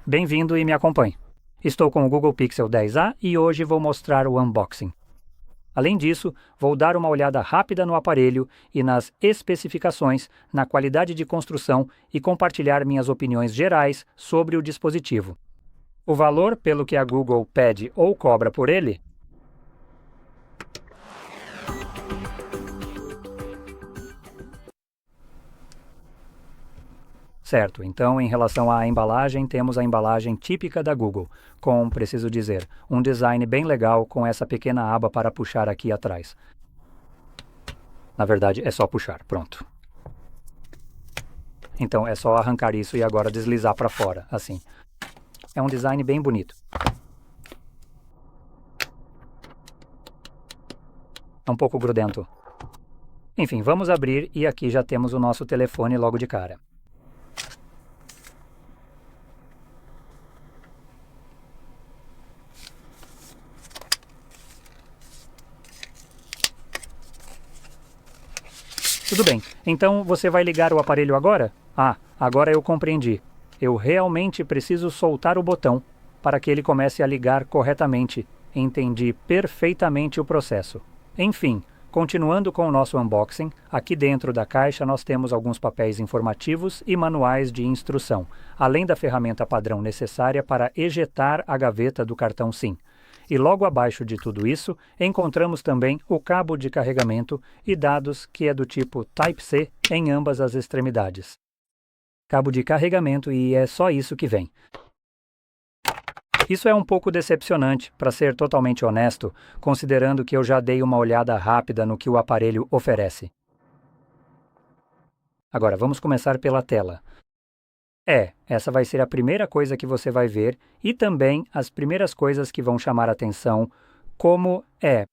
Bem-vindo e me acompanhe. Estou com o Google Pixel 10a e hoje vou mostrar o unboxing. Além disso, vou dar uma olhada rápida no aparelho e nas especificações, na qualidade de construção e compartilhar minhas opiniões gerais sobre o dispositivo. O valor pelo que a Google pede ou cobra por ele? Certo, então em relação à embalagem, temos a embalagem típica da Google, com, preciso dizer, um design bem legal com essa pequena aba para puxar aqui atrás. Na verdade, é só puxar, pronto. Então é só arrancar isso e agora deslizar para fora, assim. É um design bem bonito. É um pouco grudento. Enfim, vamos abrir e aqui já temos o nosso telefone logo de cara. Tudo bem, então você vai ligar o aparelho agora? Ah, agora eu compreendi. Eu realmente preciso soltar o botão para que ele comece a ligar corretamente. Entendi perfeitamente o processo. Enfim, continuando com o nosso unboxing, aqui dentro da caixa nós temos alguns papéis informativos e manuais de instrução, além da ferramenta padrão necessária para ejetar a gaveta do cartão SIM. E logo abaixo de tudo isso, encontramos também o cabo de carregamento e dados que é do tipo Type-C em ambas as extremidades. Cabo de carregamento e é só isso que vem. Isso é um pouco decepcionante, para ser totalmente honesto, considerando que eu já dei uma olhada rápida no que o aparelho oferece. Agora, vamos começar pela tela. Essa vai ser a primeira coisa que você vai ver e também as primeiras coisas que vão chamar a atenção, como é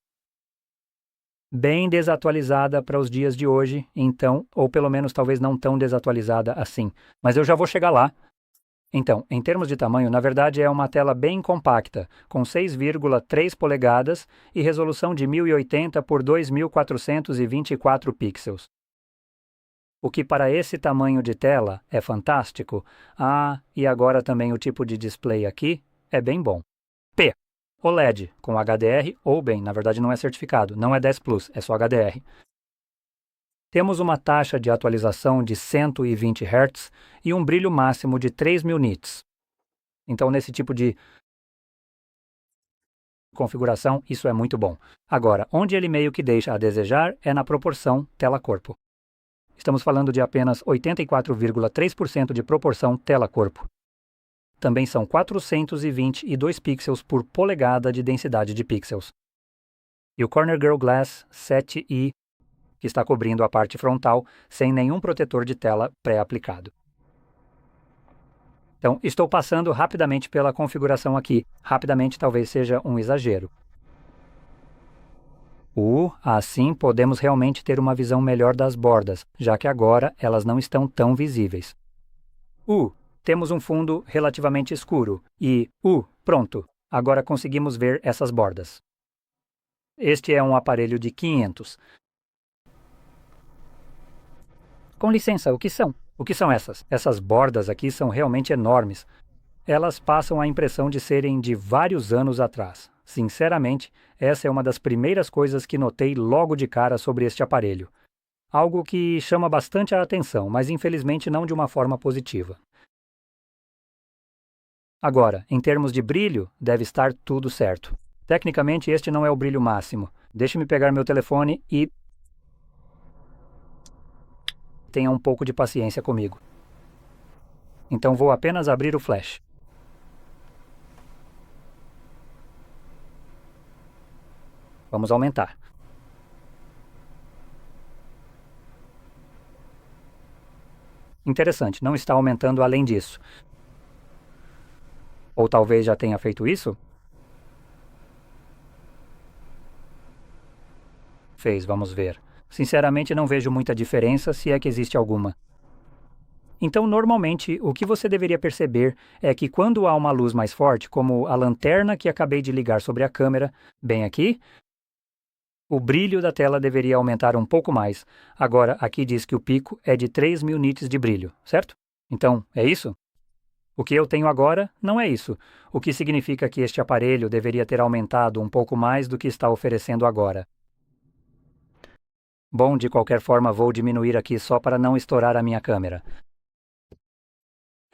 bem desatualizada para os dias de hoje, então, ou pelo menos talvez não tão desatualizada assim, mas eu já vou chegar lá. Então, em termos de tamanho, na verdade é uma tela bem compacta, com 6,3 polegadas e resolução de 1080 por 2424 pixels. O que para esse tamanho de tela é fantástico. Ah, e agora também o tipo de display aqui é bem bom. P. OLED, com HDR ou bem, na verdade não é certificado, não é 10 Plus, é só HDR. Temos uma taxa de atualização de 120 Hz e um brilho máximo de 3000 nits. Então, nesse tipo de configuração, isso é muito bom. Agora, onde ele meio que deixa a desejar é na proporção tela-corpo. Estamos falando de apenas 84,3% de proporção tela-corpo. Também são 422 pixels por polegada de densidade de pixels. E o Corner Girl Glass 7i, que está cobrindo a parte frontal sem nenhum protetor de tela pré-aplicado. Então, estou passando rapidamente pela configuração aqui. Rapidamente talvez seja um exagero. Assim podemos realmente ter uma visão melhor das bordas, já que agora elas não estão tão visíveis. Temos um fundo relativamente escuro e, pronto, agora conseguimos ver essas bordas. Este é um aparelho de 500. Com licença, o que são? O que são essas? Essas bordas aqui são realmente enormes. Elas passam a impressão de serem de vários anos atrás. Sinceramente, essa é uma das primeiras coisas que notei logo de cara sobre este aparelho. Algo que chama bastante a atenção, mas infelizmente não de uma forma positiva. Agora, em termos de brilho, deve estar tudo certo. Tecnicamente, este não é o brilho máximo. Deixe-me pegar meu telefone e tenha um pouco de paciência comigo. Então vou apenas abrir o flash. Vamos aumentar. Interessante, não está aumentando além disso. Ou talvez já tenha feito isso? Fez, vamos ver. Sinceramente, não vejo muita diferença, se é que existe alguma. Então, normalmente, o que você deveria perceber é que quando há uma luz mais forte, como a lanterna que acabei de ligar sobre a câmera, bem aqui, o brilho da tela deveria aumentar um pouco mais. Agora, aqui diz que o pico é de 3000 nits de brilho, certo? Então, é isso? O que eu tenho agora não é isso, o que significa que este aparelho deveria ter aumentado um pouco mais do que está oferecendo agora. Bom, de qualquer forma, vou diminuir aqui só para não estourar a minha câmera.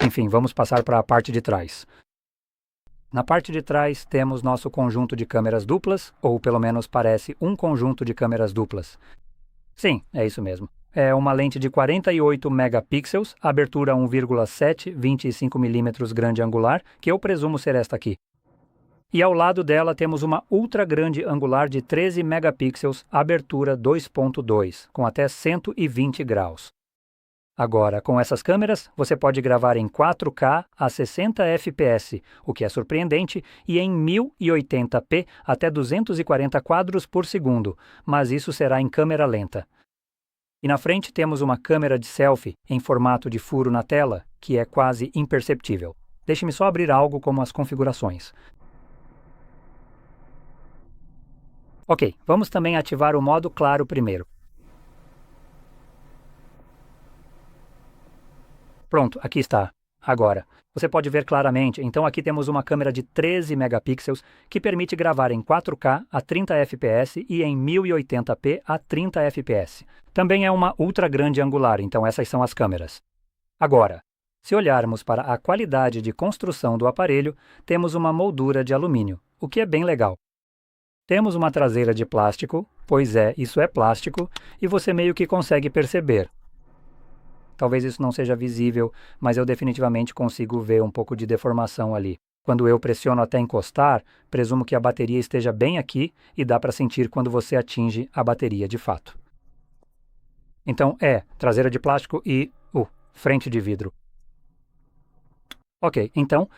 Enfim, vamos passar para a parte de trás. Na parte de trás temos nosso conjunto de câmeras duplas, ou pelo menos parece um conjunto de câmeras duplas. Sim, é isso mesmo. É uma lente de 48 megapixels, abertura 1,7, 25mm grande angular, que eu presumo ser esta aqui. E ao lado dela temos uma ultra grande angular de 13 megapixels, abertura 2.2, com até 120 graus. Agora, com essas câmeras, você pode gravar em 4K a 60 fps, o que é surpreendente, e em 1080p até 240 quadros por segundo, mas isso será em câmera lenta. E na frente temos uma câmera de selfie em formato de furo na tela, que é quase imperceptível. Deixe-me só abrir algo como as configurações. Ok, vamos também ativar o modo claro primeiro. Pronto, aqui está. Agora, você pode ver claramente, então aqui temos uma câmera de 13 megapixels que permite gravar em 4K a 30 fps e em 1080p a 30 fps. Também é uma ultra grande angular, então essas são as câmeras. Agora, se olharmos para a qualidade de construção do aparelho, temos uma moldura de alumínio, o que é bem legal. Temos uma traseira de plástico, pois é, isso é plástico, e você meio que consegue perceber. Talvez isso não seja visível, mas eu definitivamente consigo ver um pouco de deformação ali. Quando eu pressiono até encostar, presumo que a bateria esteja bem aqui e dá para sentir quando você atinge a bateria de fato. Então traseira de plástico e frente de vidro. Ok, então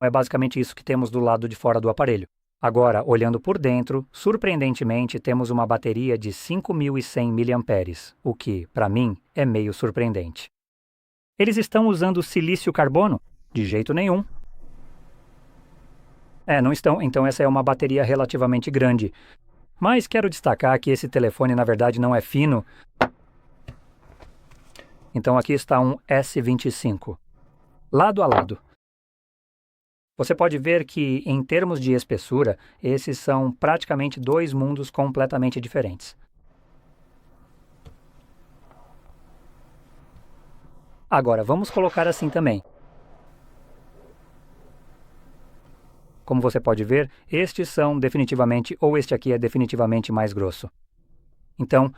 é basicamente isso que temos do lado de fora do aparelho. Agora, olhando por dentro, surpreendentemente temos uma bateria de 5.100 mAh, o que, para mim, é meio surpreendente. Eles estão usando silício carbono? De jeito nenhum. Não estão, então essa é uma bateria relativamente grande. Mas quero destacar que esse telefone na verdade não é fino. Então aqui está um S25. Lado a lado. Você pode ver que, em termos de espessura, esses são praticamente dois mundos completamente diferentes. Agora, vamos colocar assim também. Como você pode ver, estes são definitivamente, ou este aqui é definitivamente mais grosso. Então,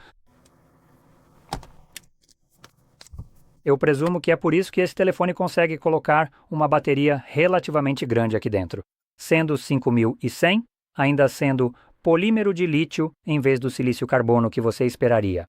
eu presumo que é por isso que esse telefone consegue colocar uma bateria relativamente grande aqui dentro. Sendo 5100, ainda sendo polímero de lítio em vez do silício carbono que você esperaria.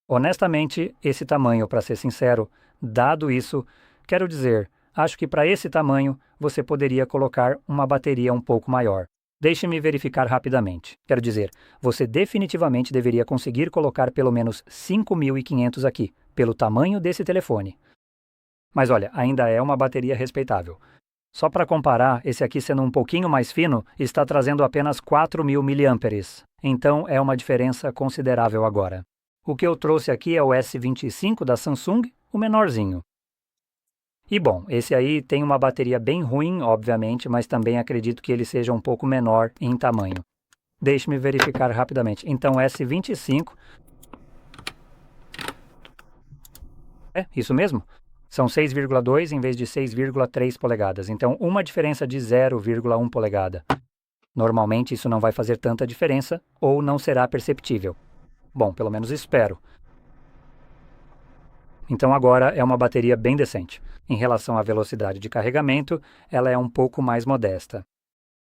Honestamente, esse tamanho, para ser sincero, dado isso, quero dizer, acho que para esse tamanho você poderia colocar uma bateria um pouco maior. Deixe-me verificar rapidamente. Quero dizer, você definitivamente deveria conseguir colocar pelo menos 5.500 aqui, pelo tamanho desse telefone. Mas olha, ainda é uma bateria respeitável. Só para comparar, esse aqui sendo um pouquinho mais fino, está trazendo apenas 4.000 mAh. Então é uma diferença considerável agora. O que eu trouxe aqui é o S25 da Samsung, o menorzinho. E bom, esse aí tem uma bateria bem ruim, obviamente, mas também acredito que ele seja um pouco menor em tamanho. Deixe-me verificar rapidamente. Então, S25... isso mesmo? São 6,2 em vez de 6,3 polegadas. Então, uma diferença de 0,1 polegada. Normalmente, isso não vai fazer tanta diferença ou não será perceptível. Bom, pelo menos espero. Então agora é uma bateria bem decente. Em relação à velocidade de carregamento, ela é um pouco mais modesta.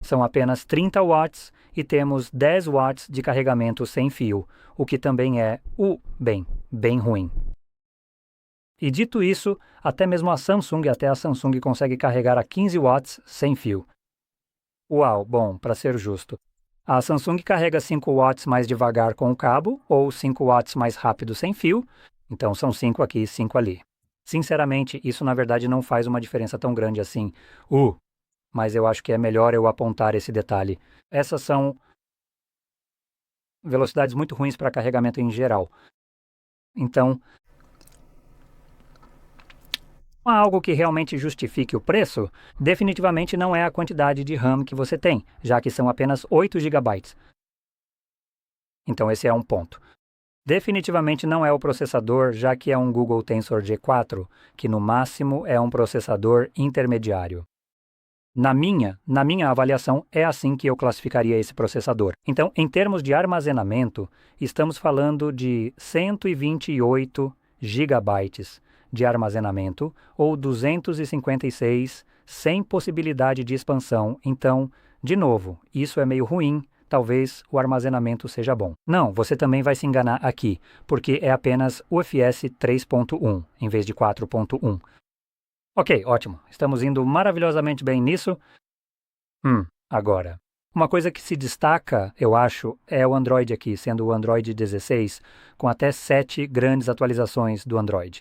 São apenas 30 watts e temos 10 watts de carregamento sem fio, o que também é bem ruim. E dito isso, até a Samsung consegue carregar a 15 watts sem fio. Uau, bom, para ser justo. A Samsung carrega 5 watts mais devagar com o cabo ou 5 watts mais rápido sem fio, então são 5 aqui e 5 ali. Sinceramente, isso na verdade não faz uma diferença tão grande assim. Mas eu acho que é melhor eu apontar esse detalhe. Essas são velocidades muito ruins para carregamento em geral. Então, Há algo que realmente justifique o preço? Definitivamente não é a quantidade de RAM que você tem, já que são apenas 8 GB. Então esse é um ponto. Definitivamente não é o processador, já que é um Google Tensor G4, que no máximo é um processador intermediário. Na minha avaliação, é assim que eu classificaria esse processador. Então, em termos de armazenamento, estamos falando de 128 GB de armazenamento ou 256 sem possibilidade de expansão. Então, de novo, isso é meio ruim. Talvez o armazenamento seja bom. Não, você também vai se enganar aqui, porque é apenas UFS 3.1 em vez de 4.1. Ok, ótimo. Estamos indo maravilhosamente bem nisso. Agora, uma coisa que se destaca, eu acho, é o Android aqui, sendo o Android 16, com até 7 grandes atualizações do Android.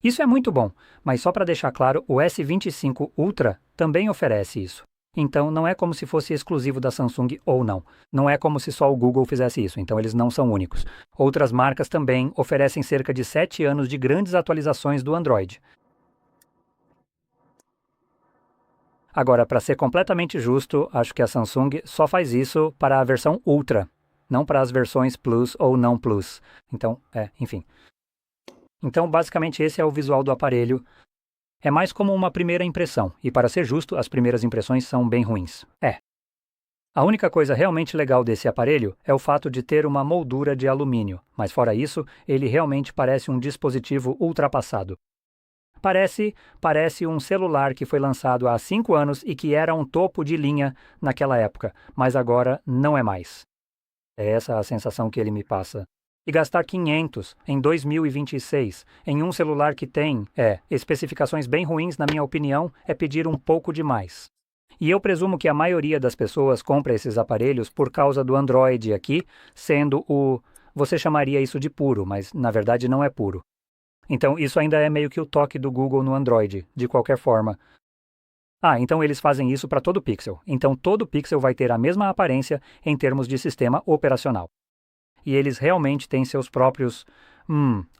Isso é muito bom, mas só para deixar claro, o S25 Ultra também oferece isso. Então, não é como se fosse exclusivo da Samsung ou não. Não é como se só o Google fizesse isso, então eles não são únicos. Outras marcas também oferecem cerca de 7 anos de grandes atualizações do Android. Agora, para ser completamente justo, acho que a Samsung só faz isso para a versão Ultra, não para as versões Plus ou não Plus. Então, enfim. Então, basicamente, esse é o visual do aparelho. É mais como uma primeira impressão, e para ser justo, as primeiras impressões são bem ruins. A única coisa realmente legal desse aparelho é o fato de ter uma moldura de alumínio, mas fora isso, ele realmente parece um dispositivo ultrapassado. Parece um celular que foi lançado há 5 anos e que era um topo de linha naquela época, mas agora não é mais. É essa a sensação que ele me passa. E gastar 500 em 2026 em um celular que tem, especificações bem ruins, na minha opinião, é pedir um pouco demais. E eu presumo que a maioria das pessoas compra esses aparelhos por causa do Android aqui, sendo você chamaria isso de puro, mas na verdade não é puro. Então isso ainda é meio que o toque do Google no Android, de qualquer forma. Então eles fazem isso para todo pixel. Então todo pixel vai ter a mesma aparência em termos de sistema operacional. E eles realmente têm seus próprios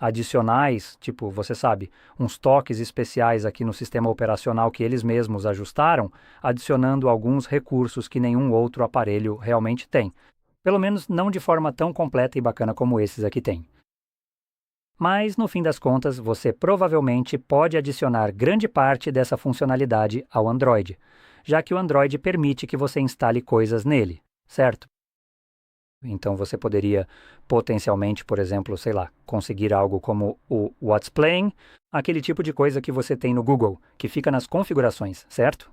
adicionais, tipo, você sabe, uns toques especiais aqui no sistema operacional que eles mesmos ajustaram, adicionando alguns recursos que nenhum outro aparelho realmente tem. Pelo menos não de forma tão completa e bacana como esses aqui têm. Mas, no fim das contas, você provavelmente pode adicionar grande parte dessa funcionalidade ao Android, já que o Android permite que você instale coisas nele, certo? Então você poderia potencialmente, por exemplo, sei lá, conseguir algo como o What's Playing, aquele tipo de coisa que você tem no Google, que fica nas configurações, certo?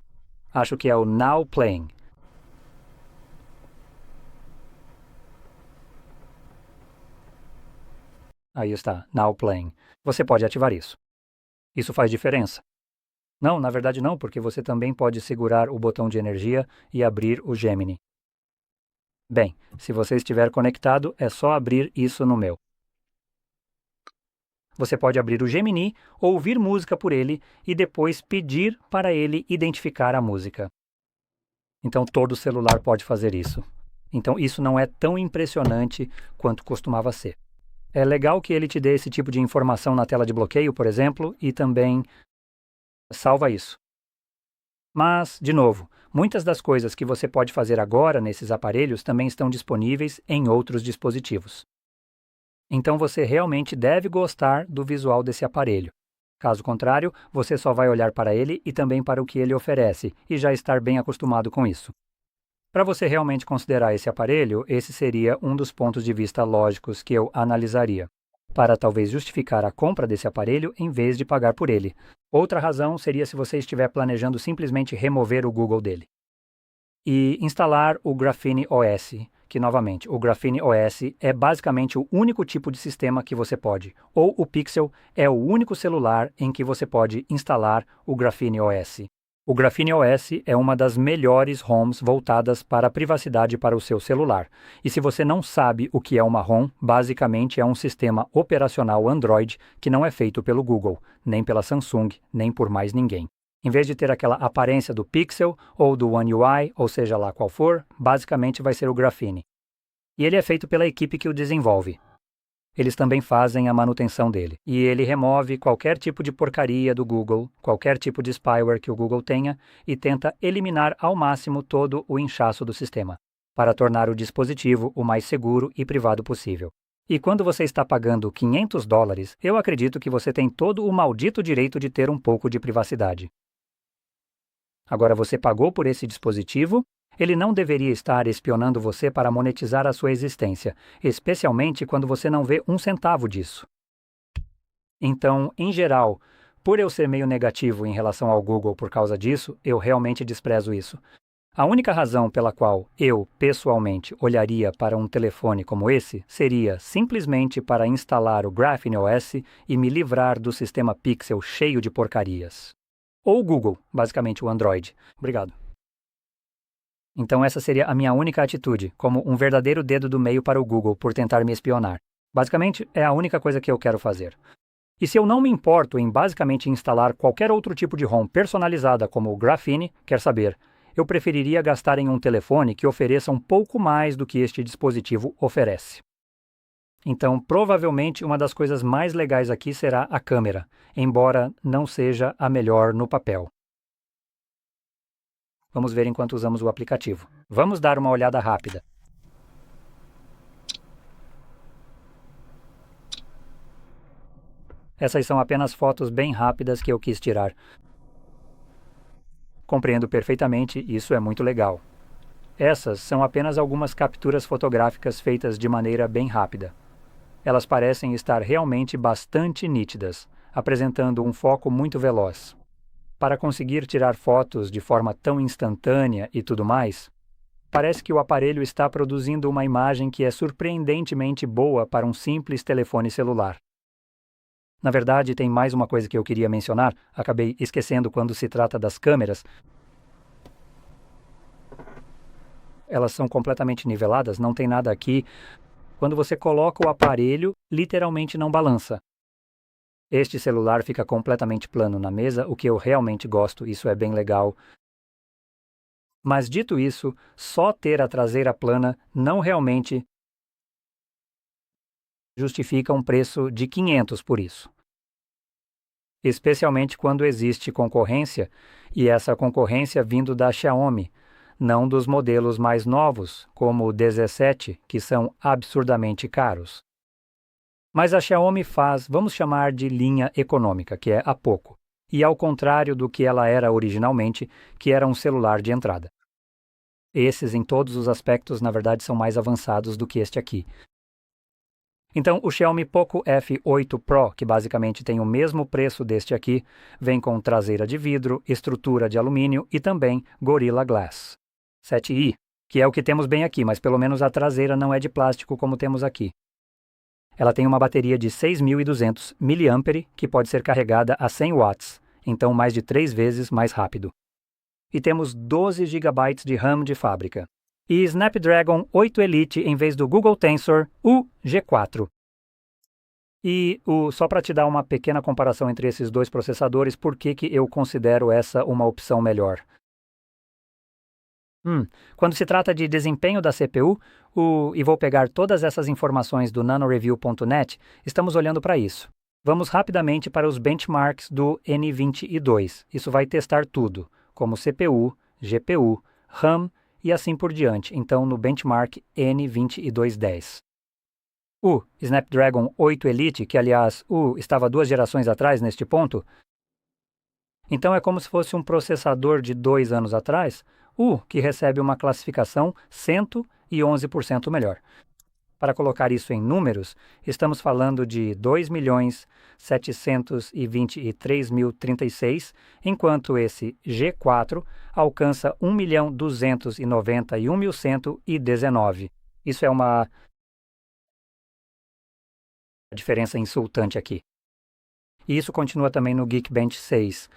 Acho que é o Now Playing. Aí está, Now Playing. Você pode ativar isso. Isso faz diferença? Não, na verdade não, porque você também pode segurar o botão de energia e abrir o Gemini. Bem, se você estiver conectado, é só abrir isso no meu. Você pode abrir o Gemini, ouvir música por ele e depois pedir para ele identificar a música. Então todo celular pode fazer isso. Então isso não é tão impressionante quanto costumava ser. É legal que ele te dê esse tipo de informação na tela de bloqueio, por exemplo, e também salva isso. Mas, de novo, muitas das coisas que você pode fazer agora nesses aparelhos também estão disponíveis em outros dispositivos. Então você realmente deve gostar do visual desse aparelho. Caso contrário, você só vai olhar para ele e também para o que ele oferece, e já estar bem acostumado com isso. Para você realmente considerar esse aparelho, esse seria um dos pontos de vista lógicos que eu analisaria, para talvez justificar a compra desse aparelho em vez de pagar por ele. Outra razão seria se você estiver planejando simplesmente remover o Google dele. E instalar o Graphene OS, que novamente, o Graphene OS é basicamente o único tipo de sistema que você pode, ou o Pixel é o único celular em que você pode instalar o Graphene OS. O Graphene OS é uma das melhores ROMs voltadas para a privacidade para o seu celular. E se você não sabe o que é uma ROM, basicamente é um sistema operacional Android que não é feito pelo Google, nem pela Samsung, nem por mais ninguém. Em vez de ter aquela aparência do Pixel ou do One UI, ou seja lá qual for, basicamente vai ser o Graphene. E ele é feito pela equipe que o desenvolve. eles também fazem a manutenção dele. E ele remove qualquer tipo de porcaria do Google, qualquer tipo de spyware que o Google tenha, e tenta eliminar ao máximo todo o inchaço do sistema, para tornar o dispositivo o mais seguro e privado possível. E quando você está pagando $500, eu acredito que você tem todo o maldito direito de ter um pouco de privacidade. Agora você pagou por esse dispositivo, ele não deveria estar espionando você para monetizar a sua existência, especialmente quando você não vê um centavo disso. Então, em geral, por eu ser meio negativo em relação ao Google por causa disso, eu realmente desprezo isso. A única razão pela qual eu, pessoalmente, olharia para um telefone como esse seria simplesmente para instalar o Graphene OS e me livrar do sistema Pixel cheio de porcarias. Ou o Google, basicamente o Android. Obrigado. Então essa seria a minha única atitude, como um verdadeiro dedo do meio para o Google por tentar me espionar. Basicamente, é a única coisa que eu quero fazer. E se eu não me importo em basicamente instalar qualquer outro tipo de ROM personalizada como o Graphene, quer saber, eu preferiria gastar em um telefone que ofereça um pouco mais do que este dispositivo oferece. Então, provavelmente, uma das coisas mais legais aqui será a câmera, embora não seja a melhor no papel. Vamos ver enquanto usamos o aplicativo. Vamos dar uma olhada rápida. Essas são apenas fotos bem rápidas que eu quis tirar. Compreendo perfeitamente, isso é muito legal. Essas são apenas algumas capturas fotográficas feitas de maneira bem rápida. Elas parecem estar realmente bastante nítidas, apresentando um foco muito veloz. Para conseguir tirar fotos de forma tão instantânea e tudo mais, parece que o aparelho está produzindo uma imagem que é surpreendentemente boa para um simples telefone celular. Na verdade, tem mais uma coisa que eu queria mencionar, acabei esquecendo quando se trata das câmeras. Elas são completamente niveladas, não tem nada aqui. Quando você coloca o aparelho, literalmente não balança. Este celular fica completamente plano na mesa, o que eu realmente gosto, isso é bem legal. Mas dito isso, só ter a traseira plana não realmente justifica um preço de $500 por isso. Especialmente quando existe concorrência, e essa concorrência vindo da Xiaomi, não dos modelos mais novos, como o 17, que são absurdamente caros. Mas a Xiaomi faz, vamos chamar de linha econômica, que é a Poco, e ao contrário do que ela era originalmente, que era um celular de entrada. Esses, em todos os aspectos, na verdade, são mais avançados do que este aqui. Então, o Xiaomi Poco F8 Pro, que basicamente tem o mesmo preço deste aqui, vem com traseira de vidro, estrutura de alumínio e também Gorilla Glass 7i, que é o que temos bem aqui, mas pelo menos a traseira não é de plástico como temos aqui. Ela tem uma bateria de 6.200 mAh que pode ser carregada a 100 watts, então mais de 3 vezes mais rápido. E temos 12 GB de RAM de fábrica. E Snapdragon 8 Elite em vez do Google Tensor, o G4. E só para te dar uma pequena comparação entre esses dois processadores, por que eu considero essa uma opção melhor? Quando se trata de desempenho da CPU, e vou pegar todas essas informações do nanoreview.net, estamos olhando para isso. Vamos rapidamente para os benchmarks do N22. Isso vai testar tudo, como CPU, GPU, RAM e assim por diante. Então, no benchmark N2210. O Snapdragon 8 Elite, que aliás estava 2 gerações atrás neste ponto, então é como se fosse um processador de 2 anos atrás, que recebe uma classificação 111% melhor. Para colocar isso em números, estamos falando de 2.723.036, enquanto esse G4 alcança 1.291.119. Isso é uma diferença insultante aqui. E isso continua também no Geekbench 6.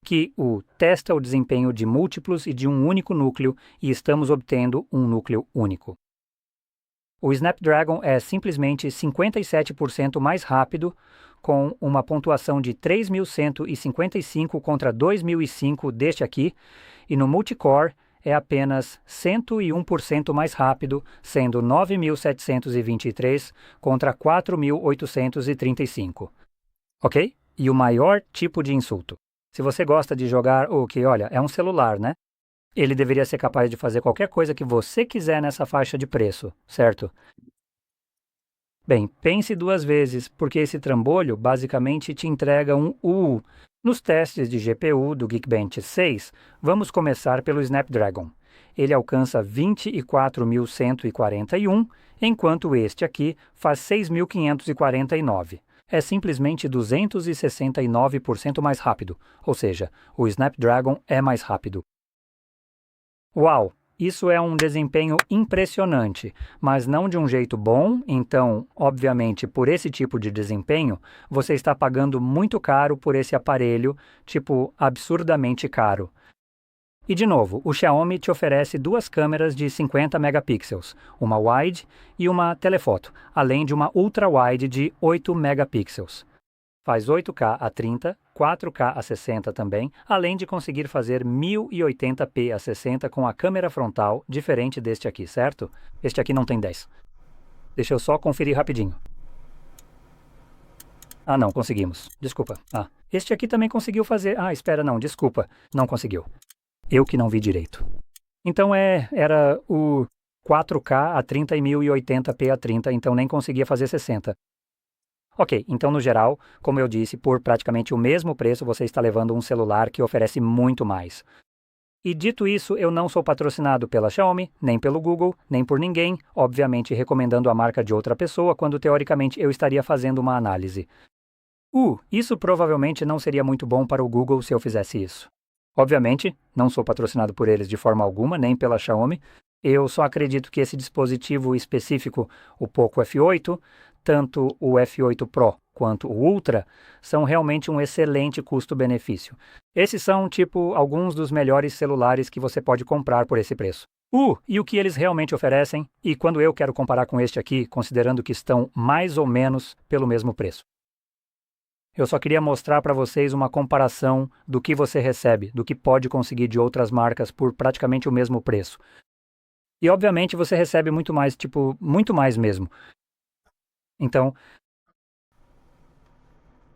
Que testa o desempenho de múltiplos e de um único núcleo, e estamos obtendo um núcleo único. O Snapdragon é simplesmente 57% mais rápido, com uma pontuação de 3.155 contra 2.005 deste aqui, e no multicore é apenas 101% mais rápido, sendo 9.723 contra 4.835. Ok? E o maior tipo de insulto. Se você gosta de jogar o que, olha, é um celular, né? Ele deveria ser capaz de fazer qualquer coisa que você quiser nessa faixa de preço, certo? Bem, pense duas vezes, porque esse trambolho basicamente te entrega um U. Nos testes de GPU do Geekbench 6, vamos começar pelo Snapdragon. Ele alcança 24.141, enquanto este aqui faz 6.549. É simplesmente 269% mais rápido, ou seja, o Snapdragon é mais rápido. Uau! Isso é um desempenho impressionante, mas não de um jeito bom, então, obviamente, por esse tipo de desempenho, você está pagando muito caro por esse aparelho, tipo, absurdamente caro. E de novo, o Xiaomi te oferece duas câmeras de 50 megapixels, uma wide e uma telefoto, além de uma ultra-wide de 8 megapixels. Faz 8K a 30, 4K a 60 também, além de conseguir fazer 1080p a 60 com a câmera frontal, diferente deste aqui, certo? Este aqui não tem 10. Deixa eu só conferir rapidinho. Ah, não, conseguimos. Desculpa. Ah, este aqui também conseguiu fazer... Ah, espera, não, desculpa. Não conseguiu. Eu que não vi direito. Então era o 4K a 30 e 1080p a 30, então nem conseguia fazer 60. Ok, então no geral, como eu disse, por praticamente o mesmo preço você está levando um celular que oferece muito mais. E dito isso, eu não sou patrocinado pela Xiaomi, nem pelo Google, nem por ninguém, obviamente recomendando a marca de outra pessoa quando teoricamente eu estaria fazendo uma análise. Isso provavelmente não seria muito bom para o Google se eu fizesse isso. Obviamente, não sou patrocinado por eles de forma alguma, nem pela Xiaomi. Eu só acredito que esse dispositivo específico, o Poco F8, tanto o F8 Pro quanto o Ultra, são realmente um excelente custo-benefício. Esses são, tipo, alguns dos melhores celulares que você pode comprar por esse preço. E o que eles realmente oferecem, e quando eu quero comparar com este aqui, considerando que estão mais ou menos pelo mesmo preço. Eu só queria mostrar para vocês uma comparação do que você recebe, do que pode conseguir de outras marcas por praticamente o mesmo preço. E obviamente você recebe muito mais, tipo, muito mais mesmo. Então,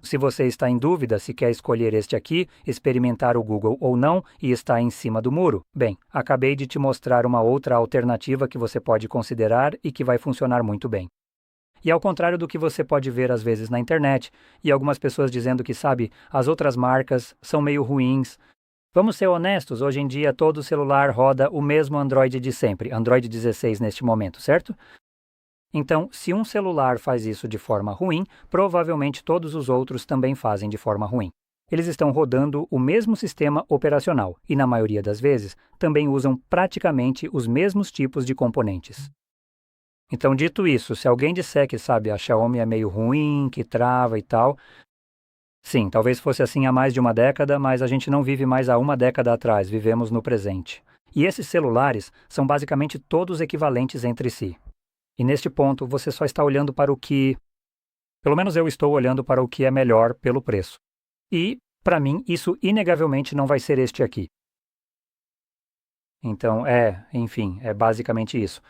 se você está em dúvida se quer escolher este aqui, experimentar o Google ou não e está em cima do muro, bem, acabei de te mostrar uma outra alternativa que você pode considerar e que vai funcionar muito bem. E ao contrário do que você pode ver às vezes na internet, e algumas pessoas dizendo que, sabe, as outras marcas são meio ruins. Vamos ser honestos, hoje em dia todo celular roda o mesmo Android de sempre, Android 16 neste momento, certo? Então, se um celular faz isso de forma ruim, provavelmente todos os outros também fazem de forma ruim. Eles estão rodando o mesmo sistema operacional e, na maioria das vezes, também usam praticamente os mesmos tipos de componentes. Então, dito isso, se alguém disser que, sabe, a Xiaomi é meio ruim, que trava e tal, sim, talvez fosse assim há mais de uma década, mas a gente não vive mais há uma década atrás, vivemos no presente. E esses celulares são basicamente todos equivalentes entre si. E neste ponto, você só está olhando para o que... Pelo menos eu estou olhando para o que é melhor pelo preço. E, para mim, isso inegavelmente não vai ser este aqui. Então, enfim, é basicamente isso.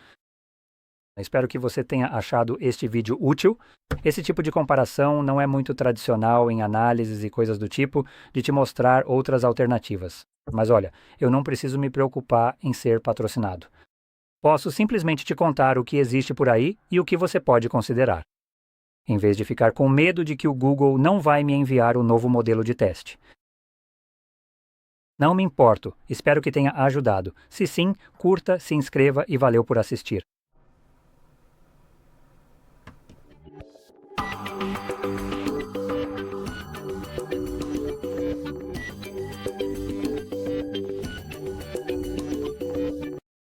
Espero que você tenha achado este vídeo útil. Esse tipo de comparação não é muito tradicional em análises e coisas do tipo, de te mostrar outras alternativas. Mas olha, eu não preciso me preocupar em ser patrocinado. Posso simplesmente te contar o que existe por aí e o que você pode considerar, em vez de ficar com medo de que o Google não vai me enviar o novo modelo de teste. Não me importo, espero que tenha ajudado. Se sim, curta, se inscreva e valeu por assistir.